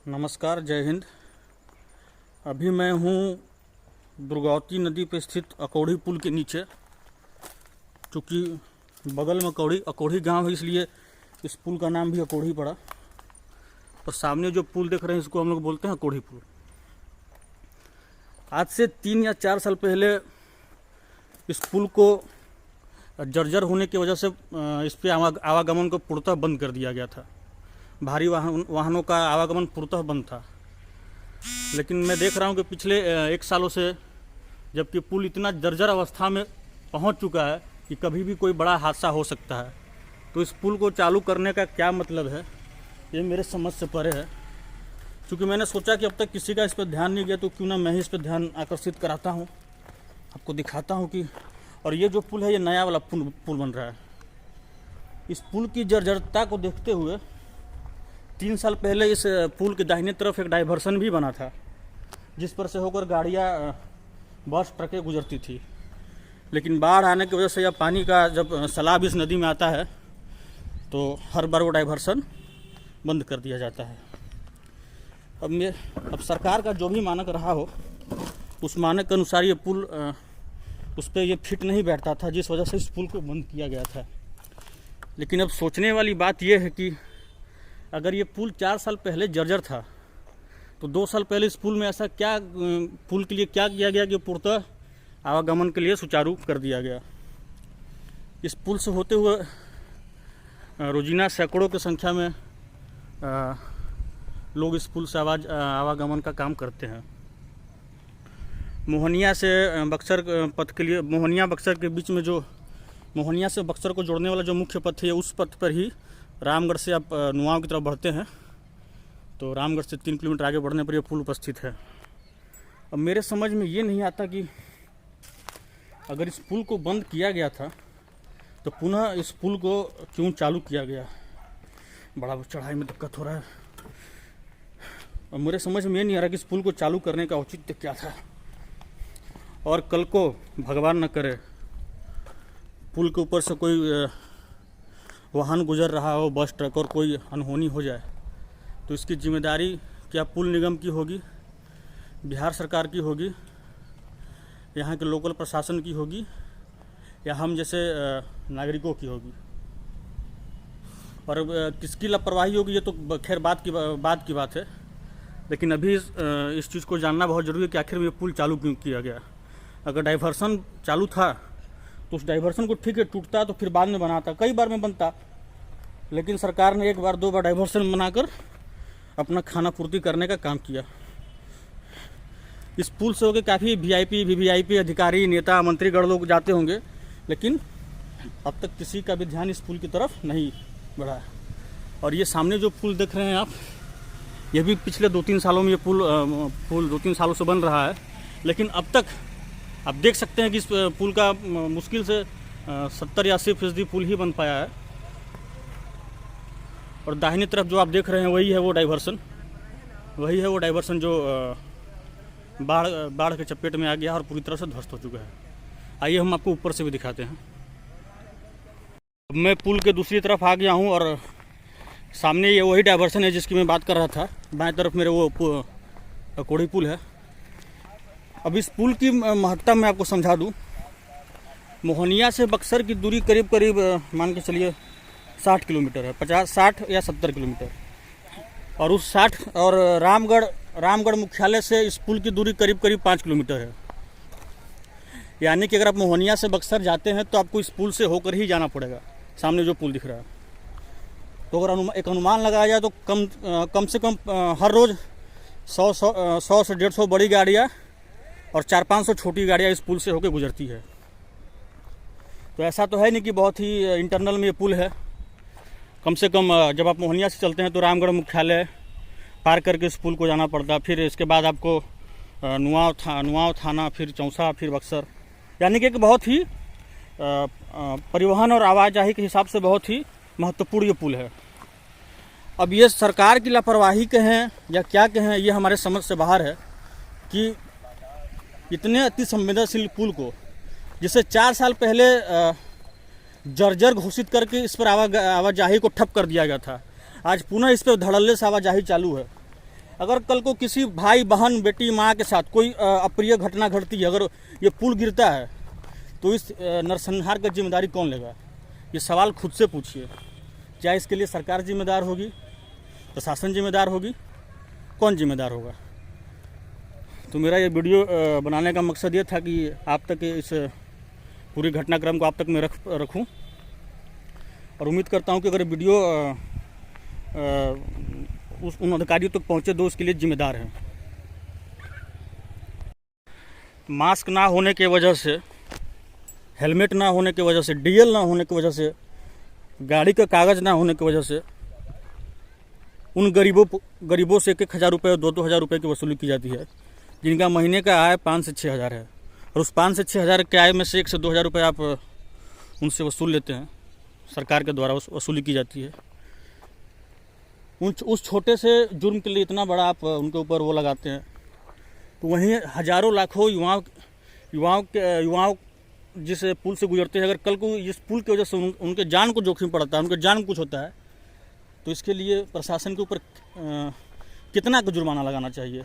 नमस्कार, जय हिंद। अभी मैं हूँ दुर्गावती नदी पर स्थित अकौड़ी पुल के नीचे। चूँकि बगल में अकौड़ी गांव है, इसलिए इस पुल का नाम भी अकौड़ी पड़ा। और सामने जो पुल देख रहे हैं इसको हम लोग बोलते हैं अकौड़ी पुल। आज से 3 या 4 साल पहले इस पुल को जर्जर होने की वजह से इस पर आवागमन को पूर्णतः बंद कर दिया गया था। भारी वाहनों का आवागमन पूर्णतः बंद था। लेकिन मैं देख रहा हूँ कि पिछले 1 सालों से, जबकि पुल इतना जर्जर अवस्था में पहुँच चुका है कि कभी भी कोई बड़ा हादसा हो सकता है, तो इस पुल को चालू करने का क्या मतलब है, ये मेरे समझ से परे है। क्योंकि मैंने सोचा कि अब तक किसी का इस पर ध्यान नहीं गया, तो क्यों ना मैं ही इस पर ध्यान आकर्षित कराता हूँ, आपको दिखाता हूँ कि। और ये जो पुल है, ये नया वाला पुल बन रहा है। इस पुल की जर्जरता को देखते हुए 3 साल पहले इस पुल के दाहिने तरफ एक डाइवर्सन भी बना था, जिस पर से होकर गाड़ियाँ, बस, ट्रकें गुजरती थी। लेकिन बाढ़ आने की वजह से या पानी का जब सैलाब इस नदी में आता है, तो हर बार वो डाइवर्सन बंद कर दिया जाता है। अब सरकार का जो भी मानक रहा हो, उस मानक के अनुसार ये पुल उस पर ये फिट नहीं बैठता था, जिस वजह से इस पुल को बंद किया गया था। लेकिन अब सोचने वाली बात यह है कि अगर ये पुल 4 साल पहले जर्जर था, तो 2 साल पहले इस पुल में ऐसा क्या, पुल के लिए क्या किया गया कि पूर्णतः आवागमन के लिए सुचारू कर दिया गया। इस पुल से होते हुए रोजीना सैकड़ों की संख्या में लोग इस पुल से आवागमन का काम करते हैं। मोहनिया से बक्सर पथ के लिए, मोहनिया बक्सर के बीच में जो मोहनिया से बक्सर को जोड़ने वाला जो मुख्य पथ है, उस पथ पर ही रामगढ़ से आप नुआव की तरफ बढ़ते हैं, तो रामगढ़ से 3 किलोमीटर आगे बढ़ने पर यह पुल उपस्थित है। अब मेरे समझ में ये नहीं आता कि अगर इस पुल को बंद किया गया था, तो पुनः इस पुल को क्यों चालू किया गया। बड़ा चढ़ाई में दिक्कत हो रहा है। अब मेरे समझ में ये नहीं आ रहा कि इस पुल को चालू करने का औचित्य क्या था। और कल को भगवान न करे पुल के ऊपर से कोई वाहन गुजर रहा हो, बस, ट्रक, और कोई अनहोनी हो जाए, तो इसकी जिम्मेदारी क्या पुल निगम की होगी, बिहार सरकार की होगी, यहाँ के लोकल प्रशासन की होगी, या हम जैसे नागरिकों की होगी। और किसकी लापरवाही होगी, ये तो खैर बात की बात है। लेकिन अभी इस चीज़ को जानना बहुत ज़रूरी है कि आखिर में ये पुल चालू क्यों किया गया। अगर डाइवर्सन चालू था, तो उस डाइवर्सन को ठीक है टूटता तो फिर बाद में बनाता, कई बार में बनता। लेकिन सरकार ने 1 बार 2 बार डाइवर्सन बनाकर अपना खाना पूर्ति करने का काम किया। इस पुल से होकर काफ़ी वीआईपी, वीवीआईपी अधिकारी, नेता, मंत्रीगण लोग जाते होंगे, लेकिन अब तक किसी का भी ध्यान इस पुल की तरफ नहीं बढ़ा है। और ये सामने जो पुल देख रहे हैं आप, ये भी पिछले 2-3 सालों में ये पुल 2-3 सालों से बन रहा है। लेकिन अब तक आप देख सकते हैं कि इस पुल का मुश्किल से 70 या 80% पुल ही बन पाया है। और दाहिनी तरफ जो आप देख रहे हैं, वही है वो डाइवर्सन जो बाढ़ के चपेट में आ गया और पूरी तरह से ध्वस्त हो चुका है। आइए हम आपको ऊपर से भी दिखाते हैं। अब मैं पुल के दूसरी तरफ आ गया हूँ, और सामने ये वही डाइवर्सन है जिसकी मैं बात कर रहा था। बाएं तरफ मेरे वो अकौड़ी पुल है। अब इस पुल की महत्ता मैं आपको समझा दूं। मोहनिया से बक्सर की दूरी करीब मान के चलिए 60 किलोमीटर है, 60 या 70 किलोमीटर। और उस 60 और रामगढ़ मुख्यालय से इस पुल की दूरी करीब 5 किलोमीटर है। यानी कि अगर आप मोहनिया से बक्सर जाते हैं, तो आपको इस पुल से होकर ही जाना पड़ेगा। सामने जो पुल दिख रहा है, तो अगर एक अनुमान लगाया जाए तो कम से कम हर रोज़ 100 से 150 बड़ी गाड़ियाँ और 400-500 छोटी गाड़ियाँ इस पुल से होकर गुजरती है। तो ऐसा तो है नहीं कि बहुत ही इंटरनल में ये पुल है। कम से कम जब आप मोहनिया से चलते हैं तो रामगढ़ मुख्यालय पार करके इस पुल को जाना पड़ता, फिर इसके बाद आपको नुआव थाना, फिर चौसा, फिर बक्सर। यानी कि एक बहुत ही परिवहन और आवाजाही के हिसाब से बहुत ही महत्वपूर्ण ये पुल है। अब ये सरकार की लापरवाही कहें या क्या कहें, ये हमारे समझ से बाहर है कि इतने अति संवेदनशील पुल को, जिसे 4 साल पहले जर्जर घोषित करके इस पर आवाजाही को ठप कर दिया गया था, आज पुनः इस पर धड़ल्ले से आवाजाही चालू है। अगर कल को किसी भाई बहन बेटी माँ के साथ कोई अप्रिय घटना घटती है, अगर ये पुल गिरता है तो इस नरसंहार की जिम्मेदारी कौन लेगा? ये सवाल खुद से पूछिए। क्या इसके लिए सरकार जिम्मेदार होगी, प्रशासन जिम्मेदार होगी, कौन जिम्मेदार होगा? तो मेरा ये वीडियो बनाने का मकसद ये था कि आप तक इस पूरी घटनाक्रम को आप तक मैं रखूं, और उम्मीद करता हूं कि अगर वीडियो उन अधिकारियों तक पहुंचे तो उसके लिए जिम्मेदार हैं। मास्क ना होने की वजह से, हेलमेट ना होने की वजह से, डीएल ना होने की वजह से, गाड़ी का कागज़ ना होने की वजह से उन गरीबों से 1,000 रुपये और 2-2 हज़ार रुपये की वसूली की जाती है, जिनका महीने का आय 5 से 6 हज़ार है। और उस 5 से 6 हज़ार के आय में से 1 से 2 हज़ार रुपये आप उनसे वसूल लेते हैं, सरकार के द्वारा वसूली की जाती है। उस छोटे से जुर्म के लिए इतना बड़ा आप उनके ऊपर वो लगाते हैं, तो वहीं हज़ारों लाखों युवाओं जिस पुल से गुजरते हैं, अगर कल को इस पुल की वजह से उनके जान को जोखिम पड़ता है, उनके जान को कुछ होता है, तो इसके लिए प्रशासन के ऊपर कितना का जुर्माना लगाना चाहिए,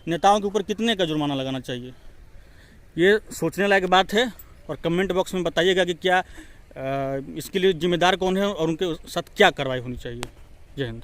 नेताओं के ऊपर कितने का जुर्माना लगाना चाहिए, ये सोचने लायक बात है। और कमेंट बॉक्स में बताइएगा कि क्या इसके लिए जिम्मेदार कौन है और उनके साथ क्या कार्रवाई होनी चाहिए। जय हिंद।